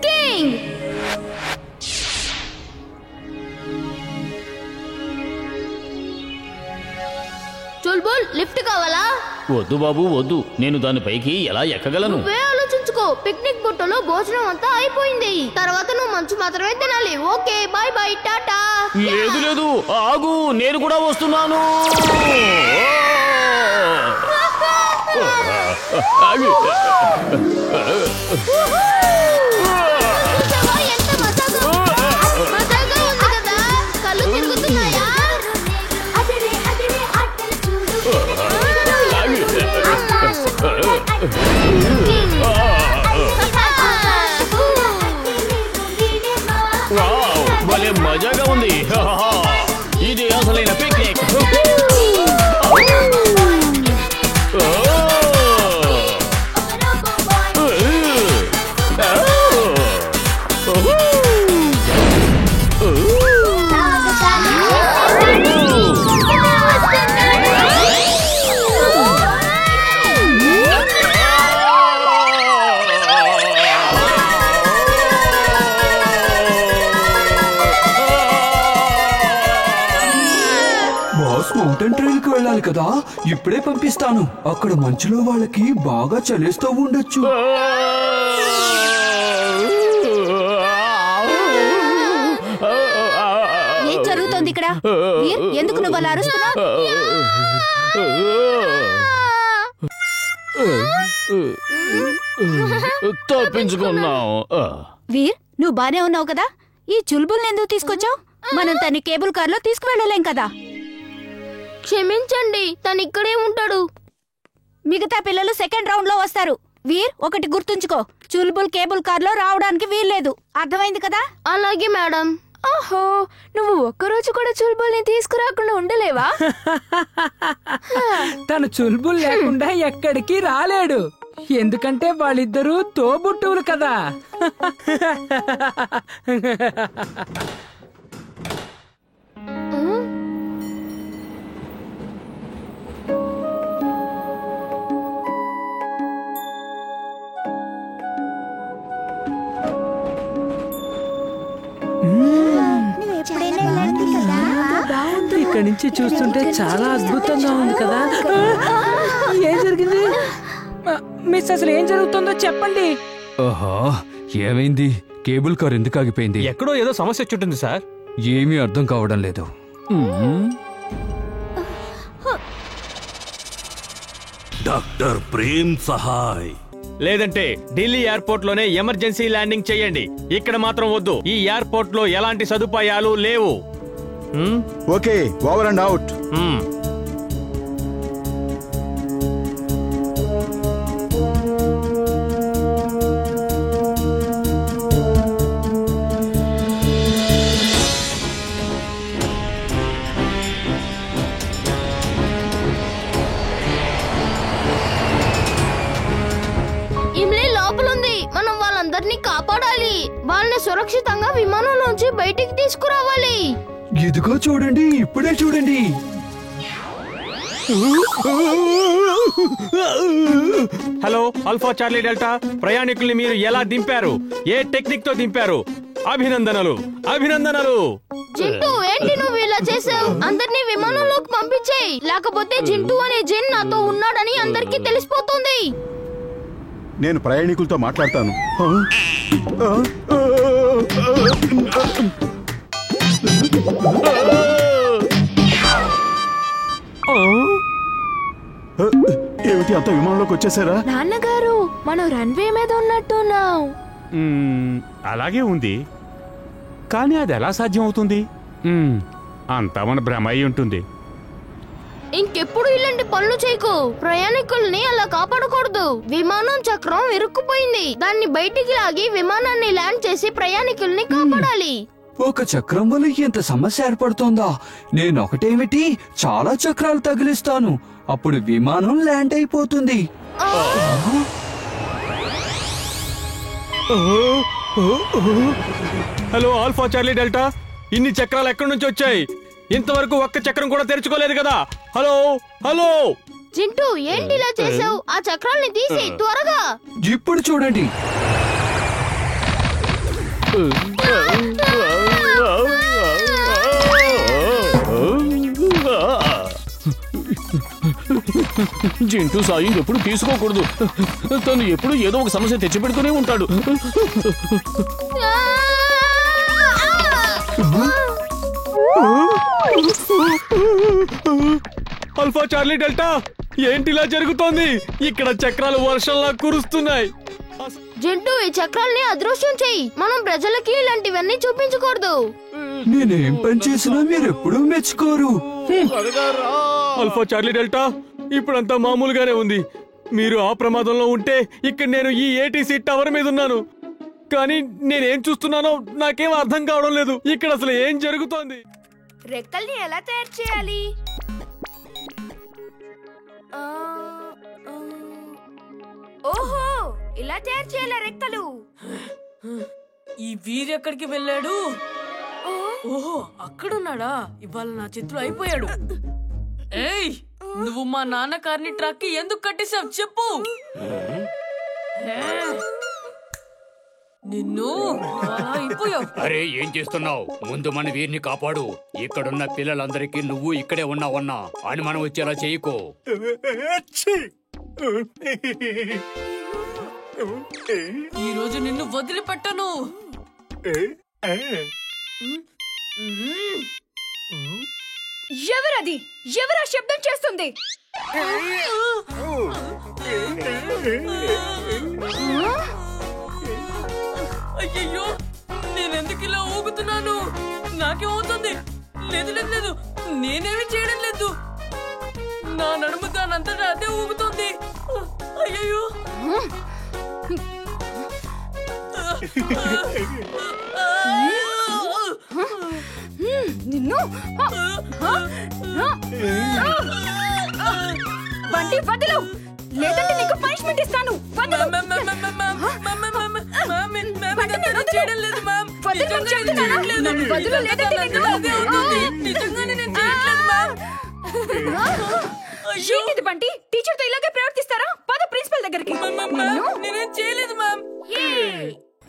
King. Chulbul lift కావాలా? వద్దు బాబు వద్దు, నేను దానిపైకి ఎలా ఎక్కగలను? నువ్వే ఆలోచించుకో. పిక్నిక్ బుట్టలో భోజనం అంతా అయిపోయింది. తర్వాత నువ్వు మంచు మాత్రమే తినాలి. Okay, bye bye, tata. లేదు లేదు, ఆగు, నేను కూడా వస్తున్నాను. ఎంత మజాగా ఉంది కదా. కళ్ళు తిరుగుతున్నాయా? భలే మజాగా ఉంది. ఇది అసలైన పిక్నిక్. మౌంటైన్ ట్రైల్ కి వెళ్ళాలి కదా, ఇప్పుడే పంపిస్తాను. అక్కడ మంచులో వాళ్ళకి బాగా చలేస్తూ ఉండొచ్చు. ఏం జరుగుతోంది ఇక్కడ? ఎందుకు నువ్వు అలా అరుస్తున్నావు? తప్పించుకున్నావు. వీర్, నువ్వు బానే ఉన్నావు కదా? ఈ చుల్బుల్ని ఎందుకు తీసుకొచ్చావు? మనం తన కేబుల్ కార్ లో తీసుకువెళ్ళలేం కదా. క్షమించండి, తను ఇక్కడే ఉంటాడు. మిగతా పిల్లలు సెకండ్ రౌండ్ లో వస్తారు. వీర్, ఒకటి గుర్తుంచుకో, చుల్బుల్ కేబుల్ కార్ లో రావడానికి వీల్లేదు. అర్థమైంది కదా? అలాగే మేడం. ఓహో, నువ్వు ఒక్కరోజు కూడా చుల్బుల్ని తీసుకురాకుండా ఉండలేవా? తను చుల్బుల్ లేకుండా ఎక్కడికి రాలేడు. ఎందుకంటే వాళ్ళిద్దరూ తోబుట్టువులు కదా. ఇక్కడి నుంచి చూస్తుంటే చాలా అద్భుతంగా ఉంది కదా. ఏం జరిగింది మిస్? అసలు ఏం జరుగుతుందో చెప్పండి. ఓహో, ఏమైంది? కేబుల్ కార్ ఎందుకు ఆగిపోయింది? ఎక్కడో ఏదో సమస్య వచ్చుంటుంది సార్. ఏమీ అర్థం కావడం లేదు. డాక్టర్ ప్రేమ్ సహాయ్. లేదంటే ఢిల్లీ ఎయిర్పోర్ట్ లోనే ఎమర్జెన్సీ ల్యాండింగ్ చేయండి. ఇక్కడ మాత్రం వద్దు. ఈ ఎయిర్పోర్ట్ లో ఎలాంటి సదుపాయాలు లేవు. Okay, over and out. కాపాడాలి. వాళ్ళని సురక్షితంగా విమానంలోంచి బయటికి తీసుకురావాలి. ఇదిగో చూడండి, ఇప్పుడే చూడండి. హలో ఆల్ఫా చార్లీ డెల్టా, ప్రయాణికుల్ని మీరు ఎలా దింపారు? ఏ టెక్నిక్ తో దింపారు? అభినందనలు, అభినందనలు. జింటూ, ఏంటి నువ్వు ఇలా చేసావు? అందరినీ విమానంలోకి పంపించేయి, లేకపోతే జింటూ అనే జిన్ నాతో ఉన్నాడని అందరికీ తెలిసిపోతుంది. నేను ప్రయాణికులతో మాట్లాడతాను. ఏమిటి, అంత విమానంలోకి వచ్చేసారా? నాన్నగారు, మనం రన్వే మీద ఉన్నట్టున్నాం. అలాగే ఉంది, కానీ అది ఎలా సాధ్యం అవుతుంది? అంతా మన భ్రమ అయి ఉంటుంది. ఇంకెప్పుడు ఇలాంటి పనులు చేయకు. ప్రయాణికుల్ని అలా కాపాడకూడదు. విమానం చక్రం ఇరుక్కుపోయింది. దాన్ని బయటికి లాగి విమానాన్ని ల్యాండ్ చేసి ప్రయాణికుల్ని కాపాడాలి. ఒక చక్రం వల్ల ఎంత సమస్య ఏర్పడుతోందా? నేను ఒకటేమిటి, చాలా చక్రాలు తగిలిస్తాను. అప్పుడు విమానం ల్యాండ్ అయిపోతుంది. హలో ఆల్ఫా చార్లీ డెల్టా, ఇన్ని చక్రాలు ఎక్కడి నుంచి వచ్చాయి? ఇంతవరకు ఒక్క చక్రం కూడా తెరుచుకోలేదు కదా. హలో హలో జింటూ, ఏంటి ఇలా చేసావు? ఆ చక్రాల్ని తీసి త్వరగా. ఇప్పుడు చూడండి. జింటూ సాయం ఎప్పుడు తీసుకోకూడదు. తను ఎప్పుడు ఏదో ఒక సమస్య తెచ్చిపెడుతూనే ఉంటాడు. ఆల్ఫా చార్లీ డెల్టా, ఏంటిలా జరుగుతోంది? ఇక్కడ చక్రాలు వర్షంలా కురుస్తున్నాయి. జింటూ, ఈ చక్రాల్ని అదృశ్యం చెయ్యి. మనం ప్రజలకి ఇలాంటివన్నీ చూపించకూడదు. నేనేం పని చేసినా మీరెప్పుడూ మెచ్చుకోరు. ఆల్ఫా చార్లీ డెల్టా, ఇప్పుడంతా మామూలుగానే ఉంది. మీరు ఆ ప్రమాదంలో ఉంటే ఇక్కడ నేను ఈ ఏటీసీ టవర్ మీద ఉన్నాను. కానీ నేనేం చూస్తున్నానో నాకేం అర్థం కావడం లేదు. ఇక్కడ అసలు ఏం జరుగుతోంది? రెక్కల్ని ఎలా తయారు చేయాలి? ఓహో, ఇలా తయారు చేయాలా రెక్కలు? ఈ వీరు ఎక్కడికి వెళ్ళాడు? ఓహో, అక్కడున్నాడా? ఇవాళ నా చేతులు అయిపోయాడు. ఏయ్, నువ్వు మా నాన్న కార్ని ట్రక్ కి ఎందుకు కట్టేశావు చెప్పు. నిన్ను అయిపోయావు. అరే, ఏం చేస్తున్నావు? ముందు మన వీరిని కాపాడు. ఇక్కడున్న పిల్లలందరికీ నువ్వు ఇక్కడే ఉన్నావన్నా అని మనం వచ్చేలా చేయకో. ఈ రోజు నిన్ను వదిలిపెట్టను. ఎవరది? ఎవరా శబ్దం చేస్తుంది? అయ్యయ్యో, నేనెందుకు ఇలా ఊగుతున్నాను? నాకేమవుతుంది? లేదు లేదు లేదు, నేనేమి చేయడం లేదు. నా నడుము దానంతటా అదే ఊగుతుంది. అయ్యయ్యో, నిన్ను బండి వదలు, లేదంటే నీకు పనిష్మెంట్ ఇస్తాను. చేయడం లేదు మ్యామ్. ఏంటిది బంటి? టీచర్ తో ఇలాగే ప్రవర్తిస్తారా? పద ప్రిన్సిపల్ దగ్గరికి. నేనేం చేయలేదు మ్యామ్.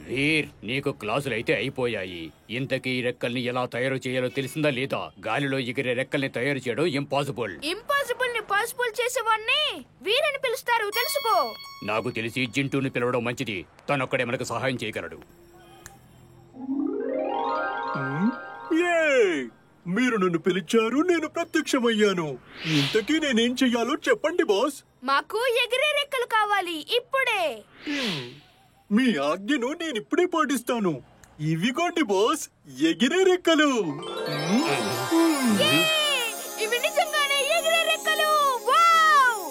వీర్, నీకు క్లాసులు అయితే అయిపోయాయి. ఇంతకీ ఈ రెక్కల్ని ఎలా తయారు చేయాలో తెలిసిందా లేదా? గాలిలో ఎగిరే రెక్కల్ని తయారు చేయడం ఇంపాసిబుల్. ఇంపాసిబుల్ ని పాసిబుల్ చేసేవాడిని వీరని పిలుస్తారు, తెలుసుకో. నాకు తెలిసి జింటూని పిలవడం మంచిది. తనొక్కడే మనకు సహాయం చేయగలడు. మీరు నన్ను పిలిచారు, నేను ప్రత్యక్షమయ్యాను. ఇంతకీ నేనేం చెయ్యాలో చెప్పండి బాస్. మాకు ఎగిరే రెక్కలు కావాలి ఇప్పుడే. మీ ఆజ్ఞను నేనిప్పుడే పాటిస్తాను. ఇవిగోండి బాస్, ఎగిరే రెక్కలు. ఇవి నిజంగానే ఎగిరే రెక్కలు. వావ్!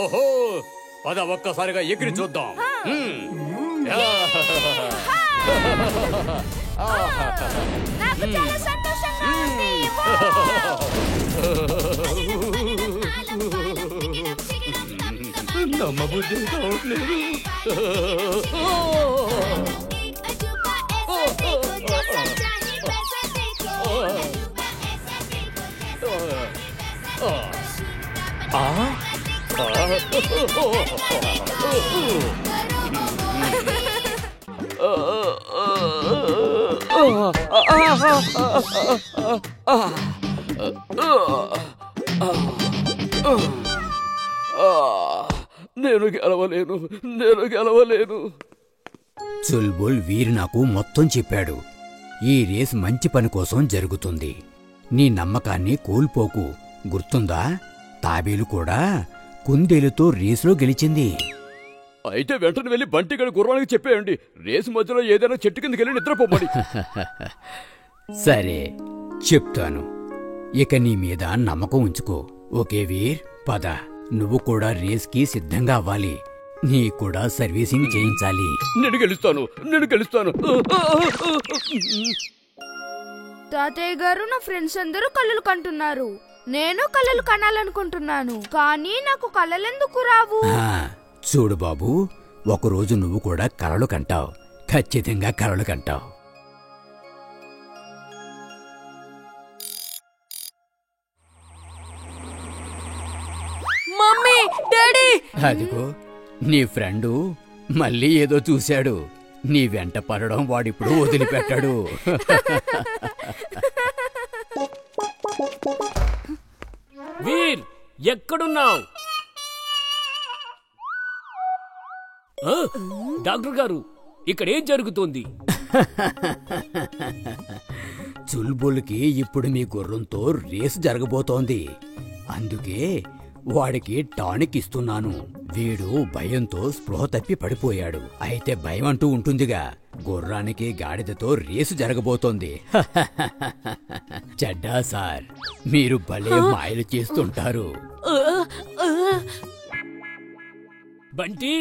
ఓహో, పద ఒక్కసారిగా ఎగిరి చూద్దాం. నాకు చాలా సంతోషంగా ఉంది. నమ్మబుద్ధి కావట్లేదు. నేను గెలవలేను. చుల్బుల్ వీరు నాకు మొత్తం చెప్పాడు. ఈ రేస్ మంచి పని కోసం జరుగుతుంది. నీ నమ్మకాన్ని కోల్పోకు. గుర్తుందా, తాబేలు కూడా కుందేలుతో రేసులో గెలిచింది. అయితే వెంటనే వెళ్ళి బంటిగడి గుర్రానికి చెప్పేయండి, రేసు మధ్యలో ఏదైనా చెట్టు కిందకి వెళ్ళి నిద్రపోమని. సరే, చెప్తాను. ఇక నీ మీద నమ్మకం ఉంచుకో. ఓకే వీర్, పద. నువ్వు కూడా రేస్కి సిద్ధంగా అవ్వాలి. నీ కూడా సర్వీసింగ్ చేయించాలి. నేను గెలుస్తాను. తాతయ్య గారు, నా ఫ్రెండ్స్ అందరూ కళ్ళలు కంటున్నారు. నేను కళ్ళలు కనాలనుకుంటున్నాను, కానీ నాకు కళ్ళలెందుకు రావు? చూడు బాబు, ఒకరోజు నువ్వు కూడా కలలు కంటావు. ఖచ్చితంగా కలలు కంటావు. Mummy, daddy. అదిగో నీ ఫ్రెండు మళ్ళీ ఏదో చూశాడు. నీ వెంట పడడం వాడిప్పుడు వదిలిపెట్టాడు. వీర్ ఎక్కడున్నావు? డాక్టర్ గారు, ఇక్కడ ఏం జరుగుతోంది? చుల్బుల్కి ఇప్పుడు మీ గుర్రంతో రేసు జరగబోతోంది. అందుకే వాడికి టానిక్ ఇస్తున్నాను. వీడు భయంతో స్పృహ తప్పి పడిపోయాడు. అయితే భయం అంటూ ఉంటుందిగా. గుర్రానికి గాడిదతో రేసు జరగబోతోంది. చెడ్డా సార్, మీరు భలే మాయలు చేస్తుంటారు. బంటి,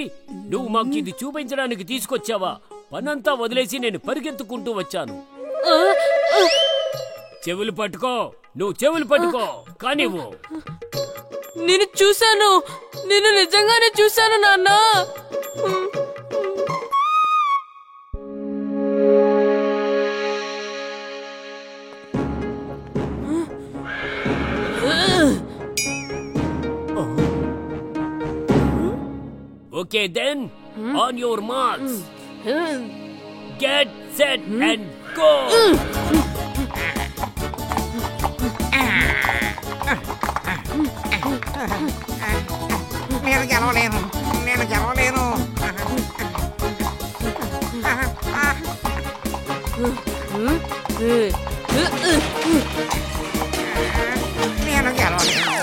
నువ్వు మాకు ఇది చూపించడానికి తీసుకొచ్చావా? పనంతా వదిలేసి నేను పరిగెత్తుకుంటూ వచ్చాను. చెవులు పట్టుకో, నువ్వు చెవులు పట్టుకో. కానివ్వు. నేను చూశాను, నేను నిజంగానే చూశాను నాన్న. Okay then, on your marks, get set and go. నేను గెలవలేను, నేను గెలవలేను. నేను గెలవలేను.